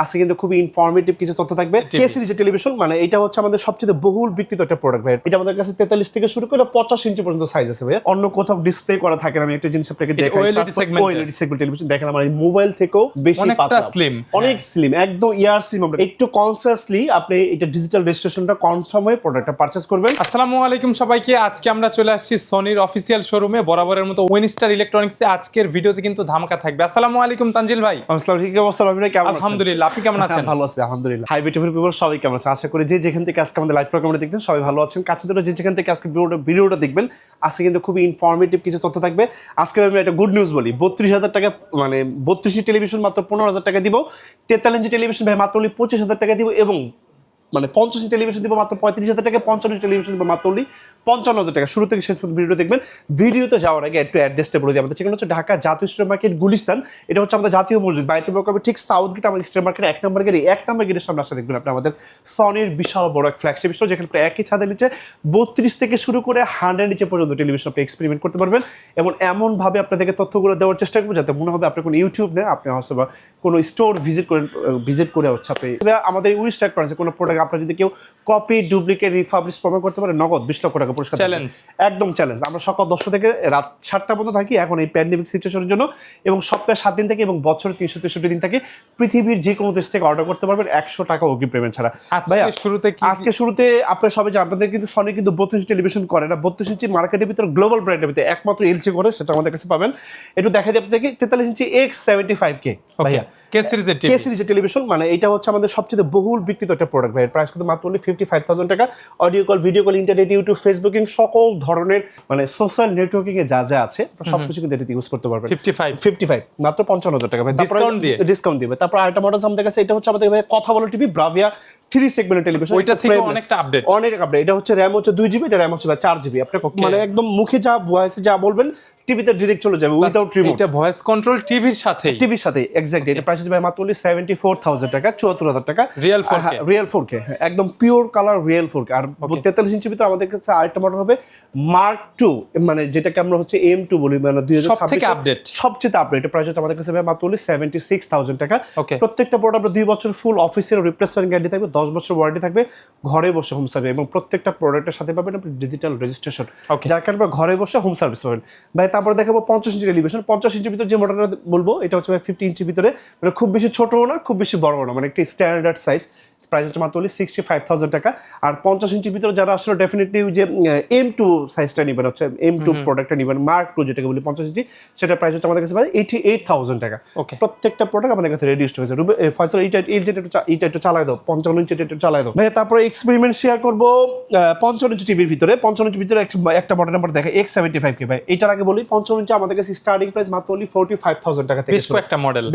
আজকে কিন্তু খুবই ইনফরমেটিভ কিছু তথ্য থাকবে। কে সিরিজের টেলিভিশন মানে এটা হচ্ছে আমাদের সবচেয়ে বহুল বিক্রিত একটা প্রোডাক্ট ভাই। এটা আমাদের কাছে 43 থেকে শুরু করে 85 ইঞ্চি পর্যন্ত সাইজ আছে ভাই। অন্য কোথাও ডিসপ্লে করা থাকে না। আমি একটা জিনিস আপনাকে দেখাই। ওএলইডি সেগমেন্ট টেলিভিশন দেখেন আমার এই মোবাইল থেকেও বেশি পাতলা, অনেক স্লিম, একদম ইয়ার স্লিম। আমরা একটু কনসিয়াসলি আপনি এটা ডিজিটাল রেজিস্ট্রেশনটা কনফার্ম হয়ে প্রোডাক্টটা পারচেজ করবেন। আসসালামু আলাইকুম সবাইকে। আজকে আমরা চলে আসছি সনির অফিসিয়াল শোরুমে। বরাবরের মতো উইনস্টার ইলেকট্রনিক্সে আজকের ভিডিওতে কিন্তু ধামাকা থাকবে। আসসালামু আলাইকুম তানজিল ভাই। আসসালামু আলাইকুম, কি অবস্থা ভাই? কেমন আছেন? আলহামদুলিল্লাহ, আপনি কেমন আছেন? ভালো আছি আলহামদুলিল্লাহ। হাই বিউটিফুল পিপল সবাই কেমন আছেন? আশা করি যে যেখান থেকে আজকে আমাদের লাইভ প্রোগ্রামটা দেখতেন সবাই ভালো আছেন। কাছে ধরে যে যেখান থেকে আজকে ভিডিওটা দেখবেন, আজকে কিন্তু খুবই ইনফরমেটিভ কিছু তথ্য থাকবে। আজকে আমি একটা গুড নিউজ বলি। 32,000 টাকা মানে 32 টেলিভিশন মাত্র 15,000 টাকা দিব। 43 ইঞ্চি টেলিভিশন ভাই মাত্র 25,000 টাকা দিব এবং মানে 50 টেলিভিশন দিব মাত্র 35,000 টাকা, 55 টেলিভিশন দিব মাত্র 55,000 টাকা। শুরু থেকে শেষ পর্যন্ত ভিডিও দেখবেন। ভিডিওতে যাওয়ার আগে একটু অ্যাড্রেসটা বলে দিই। আমাদের ঠিকানা হচ্ছে ঢাকা জাতীয় স্ট্রিট মার্কেট গুলিস্তান। এটা হচ্ছে আমাদের জাতীয় মসজিদ বায়তুল মোকাররমের ঠিক সাউথ গেট। আমাদের স্ট্রিট মার্কেট 1 নম্বর গেটের সামনে আসতে দেখবেন আপনি আমাদের সনির বিশাল বড় এক ফ্ল্যাগশিপ স্টোর, যেখানে প্রায় একই ছাদের নিচে 32 থেকে শুরু করে 100 নিচে পর্যন্ত টেলিভিশন আপনি এক্সপেরিমেন্ট করতে পারবেন। এবং এমনভাবে আপনাদেরকে তথ্যগুলো দেওয়ার চেষ্টা করবো যাতে মনে হবে আপনি কোনো ইউটিউব নেই, আপনি হয়তো বা কোনো স্টোর ভিজিট করে হচ্ছে আপনি আমাদের উইস্টার করেছে কোনো প্রোডাক্ট আপনার যদি কেউ কপি ডুপ্লিকেট রিফাবলিশ প্রমাণ করতে পারে নগদ 20 লক্ষ টাকা পুরস্কার। চ্যালেঞ্জ, একদম চ্যালেঞ্জ। আমরা সকাল 10টা থেকে রাত 7টা পর্যন্ত থাকি এখন এই প্যান্ডেমিক সিচুয়েশনের জন্য, এবং সপ্তাহে 7 দিন থেকে এবং বছরে 363 দিন থাকে। পৃথিবীর যে কোনো দেশ থেকে অর্ডার করতে পারবেন 100 টাকা অগ্রিম পেমেন্ট ছাড়া। ভাইয়া আজকে শুরুতে আপনারা সবাই জানেন আপনাদের কিন্তু সনি কিন্তু 32 টেলিভিশন করে না। 32 ইঞ্চি মার্কেটের ভিতরে গ্লোবাল ব্র্যান্ডের ভিতরে একমাত্র এলজি করে, সেটা আমাদের কাছে পাবেন। একটু দেখাই দিই আপনাদেরকে 43 ইঞ্চি X75K ভাইয়া। কে সিরিজের টেলিভিশন মানে এটা হচ্ছে আমাদের সবচেয়ে বহুল বিক্রিত একটা প্রোডাক্ট ভাই। প্রাইস কিন্তু মাত্র 55,000 টাকা। Audio call, video call, internet, YouTube, Facebooking সকল ধরনের মানে সোশ্যাল নেটওয়ার্কিং এ যা যা আছে সবকিছু কিন্তু এটা ইউজ করতে পারবেন। 55 মাত্র 55,000 টাকা ভাই। ডিসকাউন্ট দিবে। তারপর আরেকটা মডেল আমাদের কাছে, এটা হচ্ছে আমাদের ভাই কথা বলা টিভি ব্রাভিয়া 3 সেগমেন্টের টেলিভিশন। ওইটা থেকে অনেকটা আপডেট, অনেক আপডেট। এটা হচ্ছে RAM হচ্ছে 2GB, এটা RAM হচ্ছে 4GB। আপনি মানে একদম মুখে যা ভয়েসে যা বলবেন টিভিতে ডাইরেক্ট চলে যাবে উইদাউট রিমোট। এটা ভয়েস কন্ট্রোল টিভির সাথে এক্স্যাক্টলি। এটা প্রাইস হচ্ছে মাত্র 74,000 টাকা, 74,000 টাকা রিয়েল 4K। হ্যাঁ একদম পিওর কালার রিয়েল 4K। আর 43 ইঞ্চির ভিতরে আমাদের কাছে আরেকটা মডেল হবে মার্ক 2, মানে যেটাকে আমরা হচ্ছে M2 বলি, মানে 2026 সবচেয়ে আপডেট। এটা প্রাইস হচ্ছে আমাদের কাছে মাত্র 76,000 টাকা। প্রত্যেকটা প্রোডাক্ট 2 বছর ফুল অফিসিয়াল রিপ্লেসমেন্ট গ্যারান্টি থাকবে, 10 বছর ওয়ারেন্টি থাকবে, ঘরে বসে হোম সার্ভিস, এবং প্রত্যেকটা প্রোডাক্টের সাথে পাবেন আপনি ডিজিটাল রেজিস্ট্রেশন, যার কারণে ঘরে বসে হোম সার্ভিস পাবেন ভাই। তারপরে দেখাবো 50 ইঞ্চি টেলিভিশন। 50 ইঞ্চির ভিতরে যে মডেলটা বলবো এটা হচ্ছে 50 ইঞ্চির ভিতরে, মানে খুব বেশি ছোটও না খুব বেশি বড়ও না, মানে একটা স্ট্যান্ডার্ড সাইজ। প্রাইস হচ্ছে মাত্র 65,000 টাকা। আর 50 ইঞ্চির ভিতরে যারা আসলে ডেফিনেটলি যে M2 সাইজটা নেবেন, হচ্ছে M2 প্রোডাক্টটা নেবেন, মার্ক 2 যেটাকে বলি 50 ইঞ্চি, সেটা প্রাইস হচ্ছে আমাদের কাছে 88,000 টাকা। প্রত্যেকটা প্রোডাক্ট আমাদের কাছে রেডিউসড হয়েছে। ফয়সাল এইটা একটু চালাই দাও, 55 ইঞ্চি একটু চালাই দাও ভাই। তারপরে এক্সপেরিমেন্ট শেয়ার করবো 55 ইঞ্চি টিভির ভিতরে। 55 ইঞ্চির ভিতরে একটা মডেল নাম্বার দেখে X75K ভাই। এটার আগে বলি 55 ইঞ্চি আমাদের কাছে স্টার্টিং প্রাইস মাত্র 45,000 টাকা থেকে।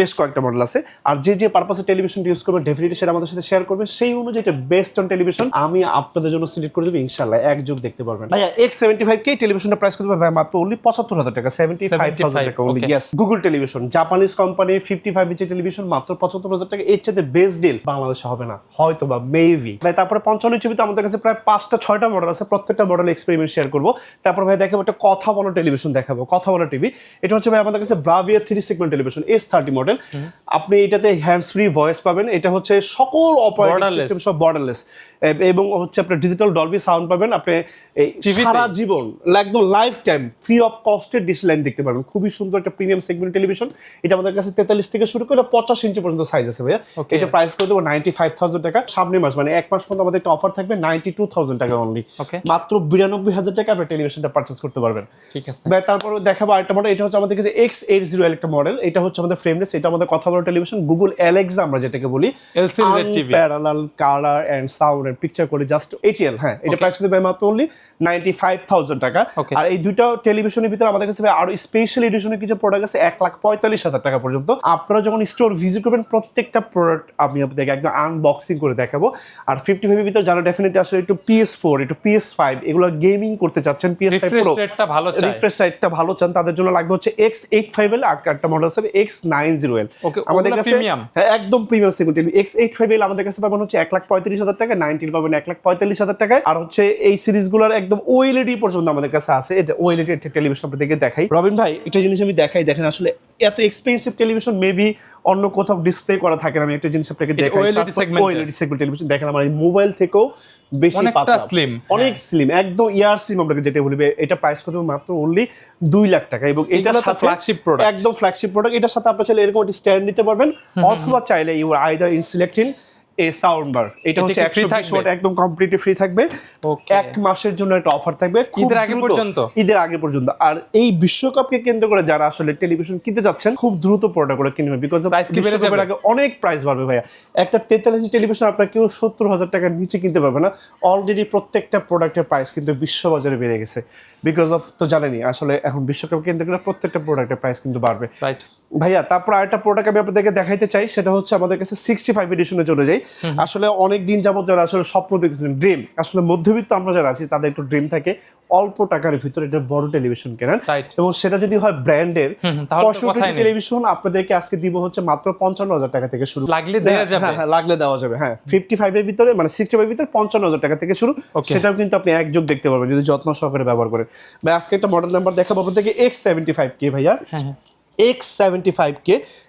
বেশ কয়েকটা মডেল আছে। আর যে পারপাসে টেলিভিশন ইউজ করবেন ডেফিনেটলি সেটা আমাদের সাথে শেয়ার করবেন। সেই অনুযায়ী এটা বেস্ট অন টেলিভিশন আমি আপনাদের জন্য সিলেক্ট করে দেবো, ইনশাআল্লাহ এক যুগ দেখতে পারবেন ভাইয়া। X75K টেলিভিশনটা প্রাইস করতে ভাই মাত্র 75,000 টাকা, 75,000 টাকা only. Yes, Google television Japanese company 55 ইঞ্চি টেলিভিশন মাত্র 75,000 টাকা। এর চেয়ে বেস্ট ডিল বাংলাদেশে হবে না, হয়তো বা মেবি ভাই। তারপরে 55 ইঞ্চি ভিতরে আমাদের কাছে প্রায় 5টা-6টা মডেল আছে, প্রত্যেকটা মডেল এক্সপেরিমেন্ট শেয়ার করবো। তারপর ভাই দেখাবো একটা কথা বলা টেলিভিশন, দেখাবো কথা বলা টিভি। এটা হচ্ছে ভাই আমাদের কাছে Bravia 3 segment television S30 model. আপনি এটাতে হ্যান্ডস ফ্রি ভয়েস পাবেন। এটা হচ্ছে সকল অপারেটিং সিস্টেম সব বর্ডারলেস, এবং হচ্ছে আপনার ডিজিটাল ডলবি সাউন্ড পাবেন। আপনি সারা জীবন একদম লাইফ টাইম ফ্রি অফ কস্টের ডিশ লাইন দেখতে পারবেন। খুবই সুন্দর একটা প্রিমিয়াম সেগমেন্ট টেলিভিশন। এটা আমাদের কাছে 43 থেকে শুরু করে 50 ইঞ্চি পর্যন্ত সাইজ আছে ভাইয়া। এটা প্রাইস করে দেবো 95,000 টাকা। সামনে মাস মানে 1 মাস পর্যন্ত আমাদের একটা অফার থাকবে 92,000 টাকা অনলি। মাত্র 92,000 টাকা আপনি টেলিভিশনটা পারচেজ করতে পারবেন। ঠিক আছে ভাই। তারপর দেখাবো আরেকটা মডেল। এটা হচ্ছে আমাদের কাছে X80L একটা মডেল। এটা হচ্ছে আমাদের ফ্রেমলেস, এটা আমাদের কথা বলা টেলিভিশন। গুগল অ্যালেক্সা আমরা যেটাকে বলি, parallel colour and sound and picture করে জাস্ট HL। হ্যাঁ, এটা প্রাইস কিন্তু মাত্র অনলি 95,000 টাকা। আর এই দুইটা টেলিভিশনের ভিতরে আমাদের কাছে আরো স্পেশাল এডিশনের কিছু প্রোডাক্ট আছে 1,45,000 টাকা পর্যন্ত। আপনারা যখন স্টোর ভিজিট করবেন প্রত্যেকটা প্রোডাক্ট আমি আপনাদেরকে একদম আনবক্সিং করে দেখাবো। আর 55 এর ভিতরে যারা ডেফিনেটলি আসলে একটু PS4 একটু PS5 এগুলো গেমিং করতে চাচ্ছেন, PS5 Pro রিফ্রেশ রেটটা ভালো চান, তাদের জন্য লাগবে হচ্ছে X85L। আর একটা মডেল আছে X90L আমাদের কাছে। হ্যাঁ একদম প্রিমিয়াম সেগমেন্ট। X85L আমাদের কাছে পাবেন হচ্ছে 1,35,000 টাকা, 90 পাবেন 1,45,000 টাকায়। আর হচ্ছে এই সিরিজগুলোর একদম OLED পর্যন্ত আমাদের কাছে আছে। এটা OLED টেলিভিশন আপনাদেরকে দেখাই। রবিন ভাই একটা জিনিস আমি দেখাই, দেখেন আসলে এত এক্সপেন্সিভ টেলিভিশন মেবি অন্য কোথাও ডিসপ্লে করা থাকে না। আমি একটা জিনিস আপনাকে দেখাই, OLED segment OLED segment television দেখেন আমার এই মোবাইল থেকেও বেশি অনেকটা পাতলা, স্লিম, অনেক স্লিম, একদম ইয়ার স্লিম আমরা যেটা বলি। এটা প্রাইস কত মাত্র অনলি 2 লাখ টাকা। এবং এটার সাথে ফ্ল্যাগশিপ প্রোডাক্ট, একদম ফ্ল্যাগশিপ প্রোডাক্ট। এটার সাথে আপনারা চাইলে এরকম একটা স্ট্যান্ড নিতে পারবেন, অথবা চাইলে you either insulating a sound bar. এটা হচ্ছে 120 ওয়াট, একদম কমপ্লিটলি ফ্রি থাকবে। এক মাসের জন্য একটা অফার থাকবে ঈদের আগে পর্যন্ত, ঈদের আগে পর্যন্ত। আর এই বিশ্বকাপকে কেন্দ্র করে যারা আসলে টেলিভিশন কিনতে যাচ্ছেন, খুব দ্রুত প্রোডাক্টগুলো কিনবেন, বিকজ বিশ্বকাপের আগে অনেক প্রাইস বাড়বে ভাইয়া। একটা 43 ইঞ্চি টেলিভিশন আপনার কেউ 70,000 টাকার নিচে কিনতে পারবে না। অলরেডি প্রত্যেকটা প্রোডাক্টের প্রাইস কিন্তু বিশ্ববাজারে বেড়ে গেছে, বিকজ অফ তো জানেনই আসলে এখন বিশ্বকাপ কেন্দ্র করে প্রত্যেকটা প্রোডাক্টের প্রাইস কিন্তু বাড়বে ভাইয়া। তারপর আরেকটা প্রোডাক্ট আমি আপনাদেরকে দেখাইতে চাই, সেটা হচ্ছে আমাদের কাছে 65 এডিশনে চলে যাই। আসলে অনেক দিন যাবত যারা আসলে স্বপ্ন দেখতেছেন, ড্রিম, আসলে মধ্যবিত্ত আমরা যারা আছি তাদের একটু ড্রিম থাকে অল্প টাকার ভিতরে একটা বড় টেলিভিশন কেনেন, এবং সেটা যদি হয় ব্র্যান্ডের 65 টেলিভিশন, আপনাদেরকে আজকে দিব হচ্ছে মাত্র 55,000 টাকা থেকে শুরু। লাগলে দেওয়া যাবে, হ্যাঁ লাগলে দেওয়া যাবে। হ্যাঁ 55 এর ভিতরে মানে 65 এর ভিতরে 55,000 টাকা থেকে শুরু। সেটাও কিন্তু আপনি একযোগ দেখতে পারবেন যদি যত্ন সহকারে ব্যবহার করেন। ভাই আজকে একটা মডেল নাম্বার দেখাবো আপনাদেরকে, X75K ভাইয়া। X75K,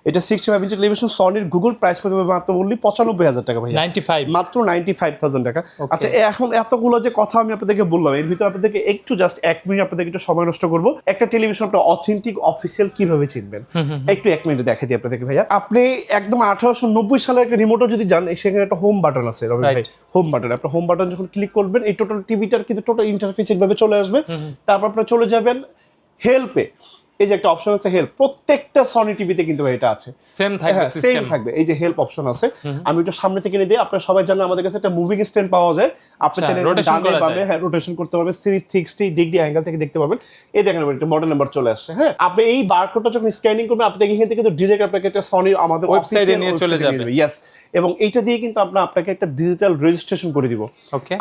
এটা 65 ইঞ্চি টেলিভিশন, সনির গুগল, প্রাইস করতে হবে মাত্র বললি 95,000 টাকা ভাইয়া, 95, মাত্র 95,000 টাকা। আচ্ছা এখন এতগুলো যে কথা আমি আপনাদেরকে বললাম, এর ভিতরে আপনাদেরকে একটু জাস্ট 1 মিনিট আপনাদেরকে একটু সময় নষ্ট করবো। একটা টেলিভিশন আপনার অথেন্টিক অফিসিয়াল কিভাবে চিনবেন, একটু 1 মিনিটে দেখাই দিই আপনাদেরকে ভাইয়া। আপনি একদম 1890 সালের একটা রিমোটও যদি যান, সেখানে একটা হোম বাটন আছে রবি ভাই, হোম বাটন। আপনার হোম বাটন যখন ক্লিক করবেন, এই টোটাল টিভিটার কিন্তু টোটাল ইন্টারফেস এইভাবে চলে আসবে। তারপর আপনারা চলে যাবেন হেল্পে, এই যে একটা অপশন আছে হেল্প, প্রত্যেকটা সনি টিভিতে কিন্তু এটা আছে, সেম থাকবে, সেম থাকবে। এই যে হেল্প অপশন আছে, আমি একটু সামনে থেকে নিয়ে দিই। আপনারা সবাই জানেন আমাদের কাছে একটা মুভিং স্ট্যান্ড পাওয়া যায়, আপনি চাইলে ডানে বামে রোটেশন করতে পারবেন, 360 ডিগ্রি অ্যাঙ্গেল থেকে দেখতে পারবেন। এই দেখেন একটা মডেল নাম্বার চলে আসছে। হ্যাঁ আপনি এই বারকোডটা যখন স্ক্যানিং করবেন, আপনি এখান থেকে কিন্তু ডিরেক্ট আপনাকে একটা সনির আমাদের ওয়েবসাইটে নিয়ে চলে যাবে। ইয়েস, এবং এইটা দিয়ে কিন্তু আমরা আপনাকে একটা ডিজিটাল রেজিস্ট্রেশন করে দিব।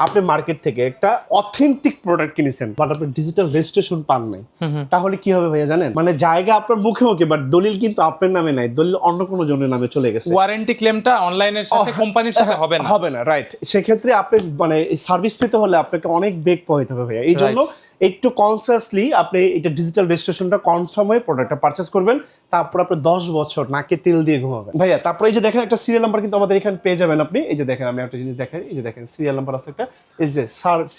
আপনি মার্কেট থেকে একটা অথেন্টিক প্রোডাক্ট কিনেছেন, বাট আপনি ডিজিটাল রেজিস্ট্রেশন পান নাই, তাহলে কি হবে ভাইয়া জানেন? মানে জায়গা আপনার মুখে মুখে, বাট দলিল কিন্তু আপনার নামে নাই, দলিল অন্য কোনো জনের নামে চলে গেছে। ওয়ারেন্টি ক্লেমটা অনলাইনের সাথে কোম্পানির সাথে হবে না, রাইট। সেক্ষেত্রে আপনি মানে সার্ভিস পেতে হলে আপনাকে অনেক বেগ পোহাইতে হবে ভাইয়া। এই জন্য একটু কনসিয়াসলি আপনি এটা ডিজিটাল রেজিস্ট্রেশনটা কনফার্ম হয়ে প্রোডাক্টটা পারচেজ করবেন, তারপর আপনি 10 বছর নাকে তেল দিয়ে ঘুমাবেন ভাইয়া। তারপর এই যে দেখেন একটা সিরিয়াল নাম্বার কিন্তু আমাদের এখানে পেয়ে যাবেন আপনি। এই যে দেখেন আমি একটা জিনিস দেখাই, এই যে দেখেন সিরিয়াল নাম্বার আছে একটা, এই যে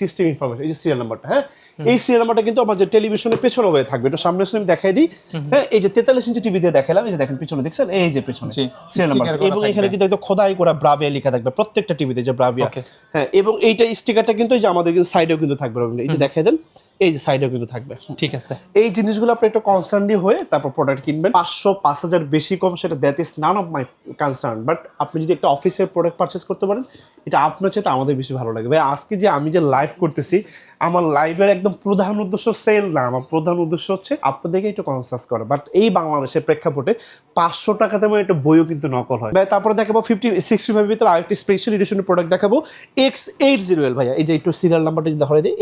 সিস্টেম ইনফরমেশন, এই যে সিরিয়াল নাম্বারটা। হ্যাঁ এই সিরিয়াল নাম্বারটা কিন্তু আমার যে টেলিভিশনের পেছনে হয়ে থাকবে, একটু সামনে আমি দেখাই দিই। হ্যাঁ এই যে 43 ইঞ্চি টিভি দিয়ে দেখালাম, এই যে দেখেন পিছনে দেখছেন, এই যে পিছনে সিরিয়াল নাম্বার, এবং এখানে কিন্তু একদম খোদাই করা ব্রাভিয়া লেখা থাকবে প্রত্যেকটা টিভিতে, যে ব্রাভিয়া। হ্যাঁ এবং এইটা স্টিকারটা কিন্তু এই যে আমাদের কিন্তু সাইডেও কিন্তু থাকবে, এই যে দেখাই দেন, এই যে সাইডেও কিন্তু থাকবে। ঠিক আছে, এই জিনিসগুলো আপনি একটু কনসার্নলি হয়ে তারপর প্রোডাক্ট কিনবেন। 500-5,000 বেশি কম সেটা that is none of my concern, but আপনি যদি একটা অফিসের প্রোডাক্ট পারচেস করতে পারেন, এটা আপনার চেয়ে আমাদের বেশি ভালো লাগবে। ভাই আজকে যে আমি যে লাইভ করতেছি, আমার লাইভের একদম প্রধান উদ্দেশ্য সেল না, আমার প্রধান উদ্দেশ্য হচ্ছে আপনাদেরকে একটু কনসাস করা। বাট এই বাংলাদেশের প্রেক্ষাপটে 500 টাকাতে আমার একটা বইও কিন্তু নকল হয় ভাই। তারপরে দেখাবো 65 ভিতরে আরেকটি স্পেশাল এডিশনের প্রোডাক্ট দেখাবো, X80L ভাইয়া। এই যে একটু সিরিয়াল নাম্বারটা যদি ধরে দিই,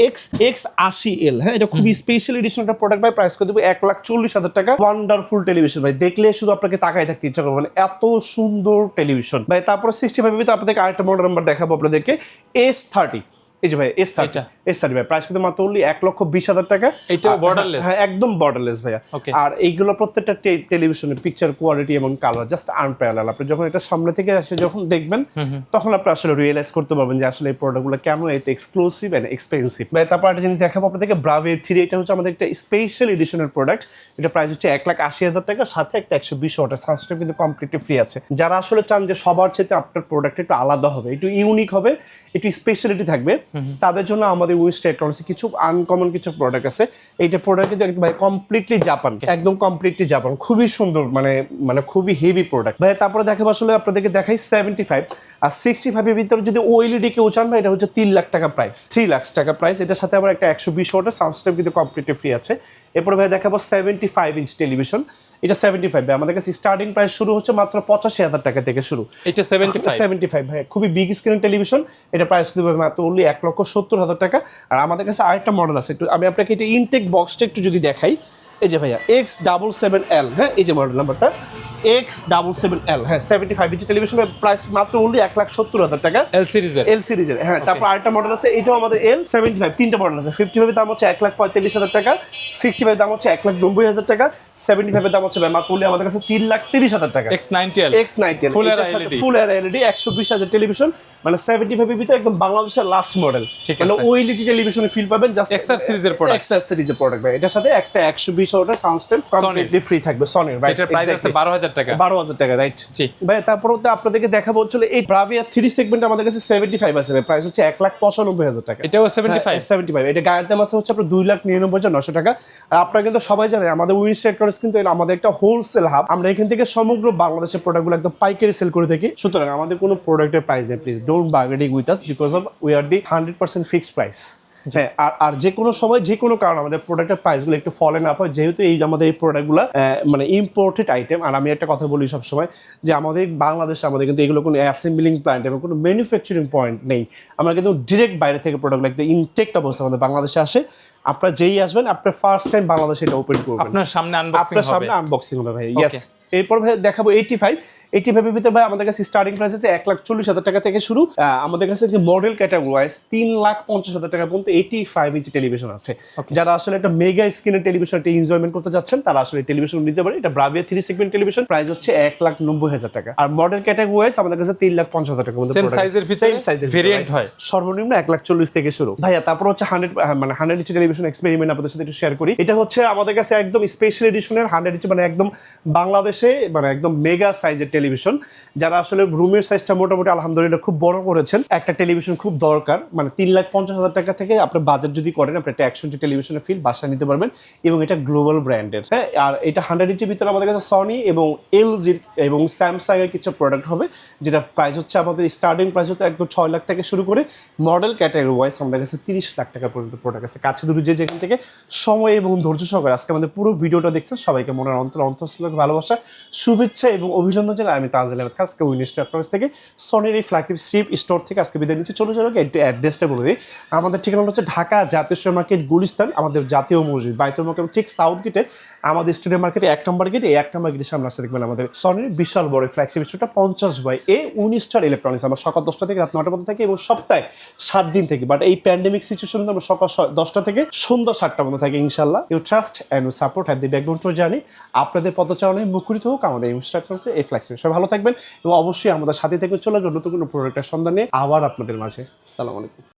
X80L। হ্যাঁ এটা খুবই স্পেশাল এডিশন একটা প্রোডাক্ট ভাই, প্রাইস করে দেবো 1,40,000 টাকা। ওয়ান্ডারফুল টেলিভিশন ভাই, দেখলে শুধু আপনাকে তাকায় থাকতে ইচ্ছা করবে, মানে এত সুন্দর টেলিভিশন ভাই। তারপরে 65 ভিতরে আপনাদেরকে আরেকটা মডেল নাম্বার দেখাবো আপনাদেরকে, S30। এই যে ভাই S30 ভাই, প্রাইস কিন্তু মাত্র only 1,20,000 টাকা। এটা বর্ডারলেস, হ্যাঁ একদম বর্ডারলেস ভাইয়া। আর এইগুলো প্রত্যেকটা টেলিভিশনের পিকচার কোয়ালিটি এবং কালার জাস্ট আনপ্যারালাল। আপনি যখন এটা সামনে থেকে এসে যখন দেখবেন, তখন আপনি আসলে রিয়েলাইজ করতে পারবেন যে আসলে এই প্রোডাক্টগুলো কেমন এত এক্সক্লুসিভ এন্ড এক্সপেন্সিভ ভাই। তারপর একটা জিনিস দেখাবো আপনাদেরকে, ব্রাভিয়া 3। এটা হচ্ছে আমাদের একটা স্পেশাল এডিশনের প্রোডাক্ট, এটা প্রাইস হচ্ছে 1,80,000 টাকা, সাথে একটা 120 ওয়াটের সাবস্ক্রাইব কিন্তু কমপ্লিটলি ফ্রি আছে। যারা আসলে চান যে সবার চেয়ে আপনার প্রোডাক্ট একটু আলাদা হবে, একটু ইউনিক হবে, একটু স্পেশালিটি থাকবে, তাদের জন্য আমাদের উইস্টার ইলেকট্রনিক্সে কিছু আনকমন কিছু প্রোডাক্ট আছে। এইটা প্রোডাক্ট কিন্তু একদম কমপ্লিটলি জাপান, একদম কমপ্লিটলি জাপান, খুবই সুন্দর, মানে খুবই হেভি প্রোডাক্ট ভাই। তারপরে দেখাবো আসলে আপনাদেরকে দেখাই 75 আর 65 এর ভিতরে যদি ওএলইডি কেউ চান ভাই, এটা হচ্ছে 3 লাখ টাকা প্রাইস, 3 লাখ টাকা প্রাইস। এটার সাথে আবার একটা 120 ওয়াটের সাবস্ক্রাইব কিন্তু কমপ্লিটলি ফ্রি আছে। এরপরে ভাই দেখাবো 75 ইঞ্চ টেলিভিশন, এটা 75 ভাই। আমাদের কাছে স্টার্টিং প্রাইস শুরু হচ্ছে মাত্র 85,000 টাকা থেকে শুরু। এটা 75 ভাই, খুবই বিগ স্ক্রিন টেলিভিশন, এটা প্রাইস কিন্তু মাত্র only 1,70,000 টাকা। আর আমাদের কাছে আরেকটা মডেল আছে, একটু আমি আপনাকে এটা ইনটেক বক্সটা একটু যদি দেখাই, এই যে ভাইয়া X77L। হ্যাঁ এই যে মডেল নাম্বারটা, X77L, হ্যাঁ 75 ইঞ্চি টেলিভিশনের প্রাইস মাত্র অনলি 1,70,000 টাকা। এল সিরিজের, হ্যাঁ। তারপর আরেকটা মডেল আছে, এটাও আমাদের L75, তিনটা মডেল আছে। 55 এর দাম হচ্ছে 1,45,000 টাকা, 65 এর দাম হচ্ছে 1,90,000 টাকা, 75 এর দাম হচ্ছে মাত্র অনলি আমাদের কাছে 3,30,000 টাকা। X90L ফুল LED 120,000 টেলিভিশন, মানে 75 এর ভিতরে একদম বাংলাদেশের লাস্ট মডেল, মানে ওএলইডি টেলিভিশনে ফিল পাবেন। জাস্ট এক্সআর সিরিজের প্রোডাক্ট, এক্সআর সিরিজের প্রোডাক্ট ভাই। এটার সাথে একটা 120 ওয়াটের সাউন্ড সিস্টেম কমপ্লিটলি ফ্রি থাকবে সনির, রাইট? এটার প্রাইস আছে 12,000 টাকা। 12,000 টাকা, রাইট? জি ভাই। তারপর তো আপনাদেরকে দেখাবো হচ্ছে এই ব্রাভিয়া 3 সেগমেন্ট আমাদের কাছে 75 আছে ভাই, প্রাইস হচ্ছে 1,95,000 টাকা। এটাও 75। এটা গায়ের দাম আছে হচ্ছে আপনার 2,99,900 টাকা। আর আপনারা কিন্তু সবাই জানেন আমাদের উইনস্টার ইলেকট্রনিক্স কিন্তু আমাদের একটা হোলসেল হাব। আমরা এখান থেকে সমগ্র বাংলাদেশের প্রোডাক্টগুলো একদম পাইকারি সেল করে থাকি। সুতরাং আমাদের কোনো প্রোডাক্টের প্রাইস নেই, please don't bargaining with us, because of we are the 100% fixed price. হ্যাঁ। আর যে কোনো সময় যে কোনো কারণে আমাদের প্রোডাক্টের প্রাইসগুলো একটু ফলেন আপ হয়, যেহেতু আমাদের এই প্রোডাক্টগুলো মানে ইম্পোর্টেড আইটেম। আর আমি একটা কথা বলি সবসময় যে আমাদের বাংলাদেশে আমাদের কিন্তু এগুলো কোনো অ্যাসেম্বলিং প্ল্যান্ট এবং কোনো ম্যানুফ্যাকচারিং পয়েন্ট নেই। আমরা কিন্তু ডিরেক্ট বাইরে থেকে প্রোডাক্টগুলো একদম ইনটেক্ট অবস্থা আমাদের বাংলাদেশে আসে। আপনারা যেই আসবেন, আপনার ফার্স্ট টাইম বাংলাদেশে এটা ওপেন করবেন, আপনার সামনে আনবক্সিং হবে ভাই। ইয়েস। এরপর ভাই দেখাবো 85 এর ভিতরে ভাই আমাদের কাছে স্টার্টিং প্রাইস আছে 1,40,000 টাকা থেকে শুরু। আমাদের কাছে মডেল ক্যাটাগরি ওয়াইজ 3,50,000 টাকা পর্যন্ত 85 ইঞ্চি টেলিভিশন আছে। যারা আসলে একটা মেগা স্ক্রিনের টেলিভিশন একটা এনজয়মেন্ট করতে যাচ্ছেন, তারা আসলে টেলিভিশন নিতে পারে। এটা ব্রাভিয়া 3 সেগমেন্ট টেলিভিশন, প্রাইস হচ্ছে 1,90,000 টাকা। আর মডেল ক্যাটাগরি ওয়াইজ আমাদের কাছে 3,50,000 টাকা পর্যন্ত সেম সাইজের ভিতরে ভেরিয়েন্ট হয়, সর্বনিম্ন 1,40,000 থেকে শুরু। ভাইয়া তারপর হচ্ছে 100 ইঞ্চি টেলিভিশন এক্সপেরিমেন্ট আপনাদের সাথে একটু শেয়ার করি। এটা হচ্ছে আমাদের কাছে একদম স্পেশাল এডিশনের 100 ইঞ্চি, মানে একদম বাংলাদেশে মানে একদম মেগা সাইজের টেলিভিশন। যারা আসলে রুমের সাইজটা মোটামুটি আলহামদুলিল্লাহ খুব বড় করেছেন, একটা টেলিভিশন খুব দরকার, মানে 3,50,000 টাকা থেকে আপনার বাজেট যদি করেন, আপনি একটা 100 ইঞ্চি টেলিভিশনের ফিল বাসায় নিতে পারবেন। এবং এটা গ্লোবাল ব্র্যান্ডের। হ্যাঁ। আর এটা 100 ইঞ্চির ভিতরে আমাদের কাছে সনি এবং এলজির এবং স্যামসাং এর কিছু প্রোডাক্ট হবে, যেটা প্রাইস হচ্ছে আমাদের স্টার্টিং প্রাইস হচ্ছে একদম 6 লাখ থেকে শুরু করে মডেল ক্যাটাগরি ওয়াইজ আমাদের কাছে 30 লাখ টাকা পর্যন্ত প্রোডাক্ট আছে। কাছে দূরে যে যেখান থেকে সময় এবং ধৈর্য সহকারে আজকে আমাদের পুরো ভিডিওটা দেখছেন, সবাইকে মনের অন্তঃস্থল ভালোবাসা, শুভেচ্ছা এবং অভিনন্দন জানাই। আমি তানজিল আহমেদ খান, আজকে উইনস্টার ইলেকট্রনিক্স থেকে সনির এই ফ্ল্যাগশিপ স্টোর থেকে আজকে বিদায় নিচ্ছি। চলে যাওয়ার আগে একটু অ্যাড্রেসটা বলে দিই। আমাদের ঠিকানা হচ্ছে ঢাকা জাতীয় স্টোর মার্কেট, গুলিস্তান, আমাদের জাতীয় মসজিদ বাইতুল মোকাররম ঠিক সাউথ গেটে আমাদের স্টুডিও মার্কেটে 1 নম্বর গেটে, এই 1 নম্বর গেটের সামনে আসতে দেখবেন আমাদের সনির বিশাল বড় ফ্ল্যাগশিপ স্টোরটা 50/A উইনস্টার ইলেকট্রনিক্স। আমরা সকাল 10টা থেকে রাত 9টা পর্যন্ত থাকি এবং সপ্তাহে 7 দিন থেকে। বাট এই প্যান্ডেমিক সিচুয়েশনে আমরা সকাল 10টা থেকে সন্ধ্যা 7টা পর্যন্ত থাকি। ইনশাআল্লাহ you trust and you support have the backbone to journey. আপনাদের পদচারণায় মুখরিত হোক আমাদের উইনস্টার ইলেকট্রনিক্সের এই ফ্ল্যাগশিপ। সবাই ভালো থাকবেন এবং অবশ্যই আমাদের সাথে থেকে চলে আসবেন নতুন কোনো প্রোডাক্টের সন্ধান নিয়ে আবার আপনাদের মাঝে। আসসালামু আলাইকুম।